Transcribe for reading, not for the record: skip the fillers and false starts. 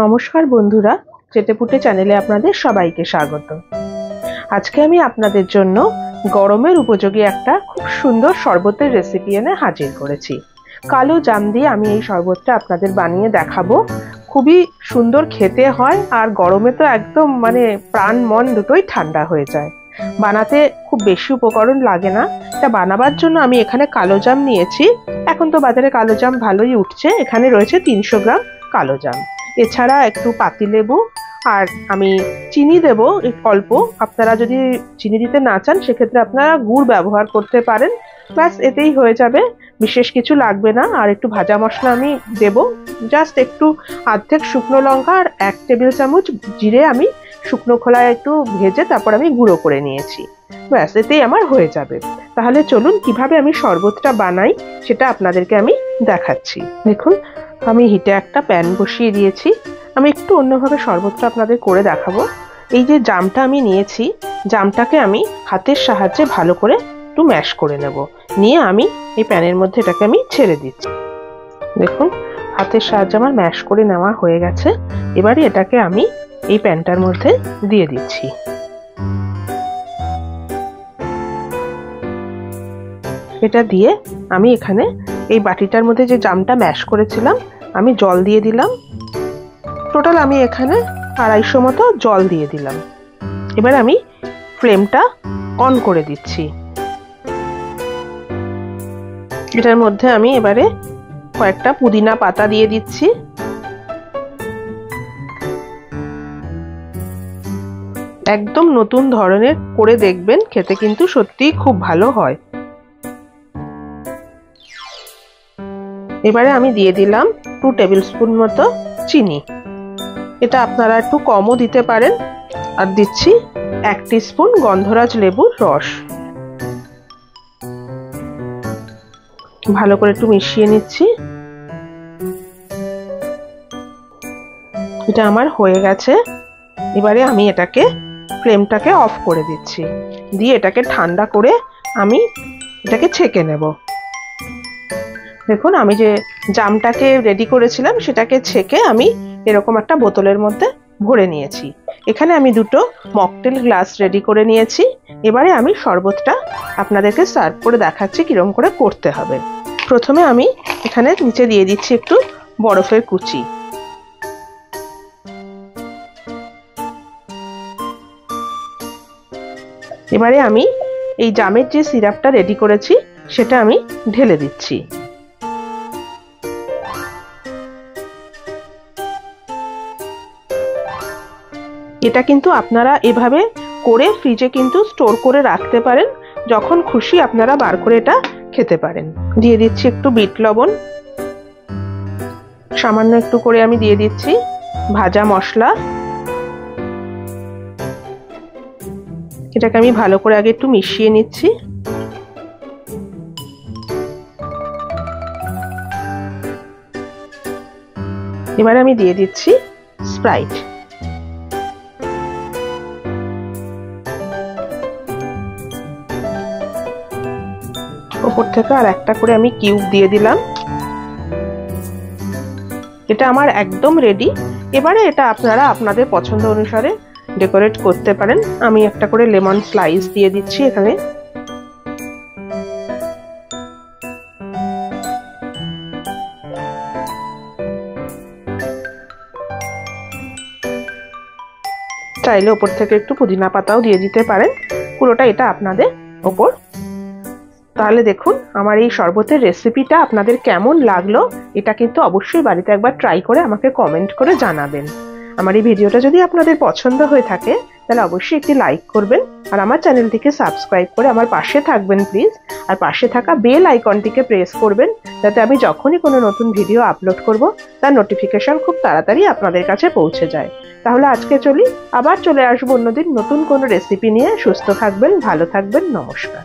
নমস্কার বন্ধুরা, চেটেপুটে চ্যানেলে আপনাদের সবাইকে স্বাগত। আজকে আমি আপনাদের জন্য গরমের উপযোগী একটা খুব সুন্দর শরবতের রেসিপি এনে হাজির করেছি। কালো জাম দিয়ে আমি এই শরবতটা আপনাদের বানিয়ে দেখাবো। খুবই সুন্দর খেতে হয় আর গরমে তো একদম প্রাণ মন দুটোই ঠান্ডা হয়ে যায়। বানাতে খুব বেশি উপকরণ লাগে না। এটা বানাবার জন্য আমি এখানে কালো জাম নিয়েছি। এখন তো বাজারে কালো জাম ভালোই উঠছে। এখানে রয়েছে 300 গ্রাম কালো জাম। এছাড়া একটু পাতিলেবু আর আমি চিনি দেব অল্প। আপনারা যদি চিনি দিতে না চান সেক্ষেত্রে আপনারা গুড় ব্যবহার করতে পারেন। ব্যাস এতেই হয়ে যাবে, বিশেষ কিছু লাগবে না। আর একটু ভাজা মশলা আমি দেব, জাস্ট একটু অর্ধেক শুকনো লঙ্কা আর 1 টেবিল চামচ জিরে আমি শুকনো খোলায় একটু ভেজে তারপর আমি গুঁড়ো করে নিয়েছি। ব্যাস এতেই আমার হয়ে যাবে। তাহলে চলুন কিভাবে আমি শরবতটা বানাই সেটা আপনাদেরকে আমি দেখাচ্ছি। দেখুন, আমি হিটে একটা প্যান বসিয়ে দিয়েছি। আমি একটু অন্যভাবে শরবতটা আপনাদের করে দেখাবো। এই যে জামটা আমি নিয়েছি, জামটাকে আমি হাতের সাহায্যে ভালো করে একটু ম্যাশ করে নেব। নিয়ে আমি এই প্যানের মধ্যে এটাকে আমি ছেড়ে দিচ্ছি। দেখুন, হাতের সাহায্যে আমার ম্যাশ করে নেওয়া হয়ে গেছে। এবারে এটাকে আমি এই প্যানটার মধ্যে দিয়ে দিচ্ছি। এটা দিয়ে আমি এখানে এই বাটিটার মধ্যে যে জামটা ম্যাশ করেছিলাম আমি জল দিয়ে দিলাম। টোটাল আমি এখানে 250 মতো জল দিয়ে দিলাম। এবার আমি ফ্লেমটা অন করে দিচ্ছি। এটার মধ্যে আমি এবারে কয়েকটা পুদিনা পাতা দিয়ে দিচ্ছি। একদম নতুন ধরনের করে দেখবেন, খেতে কিন্তু সত্যিই খুব ভালো হয়। এবারে আমি দিয়ে দিলাম 2 টেবিল স্পুন মতো চিনি। এটা আপনারা একটু কমও দিতে পারেন। আর দিচ্ছি 1 টিস্পুন গন্ধরাজ লেবুর রস। ভালো করে একটু মিশিয়ে নিচ্ছি। এটা আমার হয়ে গেছে। এবারে আমি এটাকে ফ্লেমটাকে অফ করে দিচ্ছি। দিয়ে এটাকে ঠান্ডা করে আমি এটাকে ছেঁকে নেব। দেখুন, আমি যে জামটাকে রেডি করেছিলাম সেটাকে ছেঁকে আমি এরকম একটা বোতলের মধ্যে ভরে নিয়েছি। এখানে আমি 2টো মকটেল গ্লাস রেডি করে নিয়েছি। এবারে আমি শরবতটা আপনাদেরকে সার্ভ করে দেখাচ্ছি কিরকম করে করতে হবে। প্রথমে আমি এখানে নিচে দিয়ে দিচ্ছি একটু বরফের কুচি। এবারে আমি এই জামের যে সিরাপটা রেডি করেছি সেটা আমি ঢেলে দিচ্ছি। এটা কিন্তু আপনারা এভাবে করে ফ্রিজে কিন্তু স্টোর করে রাখতে পারেন। যখন খুশি আপনারা বার করে এটা খেতে পারেন। দিয়ে দিচ্ছি একটু বিট লবণ, সামান্য একটু করে আমি দিয়ে দিচ্ছি ভাজা মশলা। এটাকে আমি ভালো করে আগে একটু মিশিয়ে নিচ্ছি। এবারে আমি দিয়ে দিচ্ছি স্প্রাইট। উপর থেকে আর একটা করে আমি কিউব দিয়ে দিলাম। এটা আমার একদম রেডি। এবারে এটা আপনারা আপনাদের পছন্দ অনুসারে ডেকোরেট করতে পারেন। আমি একটা করে লেমন স্লাইস দিয়ে দিচ্ছি এখানে। চাইলে ওপর থেকে একটু পুদিনা পাতাও দিয়ে দিতে পারেন। পুরোটা এটা আপনাদের ওপর। তাহলে দেখুন, আমার এই শরবতের রেসিপিটা আপনাদের কেমন লাগলো এটা কিন্তু অবশ্যই বাড়িতে একবার ট্রাই করে আমাকে কমেন্ট করে জানাবেন। আমার এই ভিডিওটা যদি আপনাদের পছন্দ হয়ে থাকে তাহলে অবশ্যই একটি লাইক করবেন আর আমার চ্যানেলটিকে সাবস্ক্রাইব করে আমার পাশে থাকবেন প্লিজ। আর পাশে থাকা বেল আইকনটিকে প্রেস করবেন যাতে আমি যখনই কোনো নতুন ভিডিও আপলোড করব তার নোটিফিকেশন খুব তাড়াতাড়ি আপনাদের কাছে পৌঁছে যায়। তাহলে আজকে চলি, আবার চলে আসবো অন্যদিন নতুন কোনো রেসিপি নিয়ে। সুস্থ থাকবেন, ভালো থাকবেন, নমস্কার।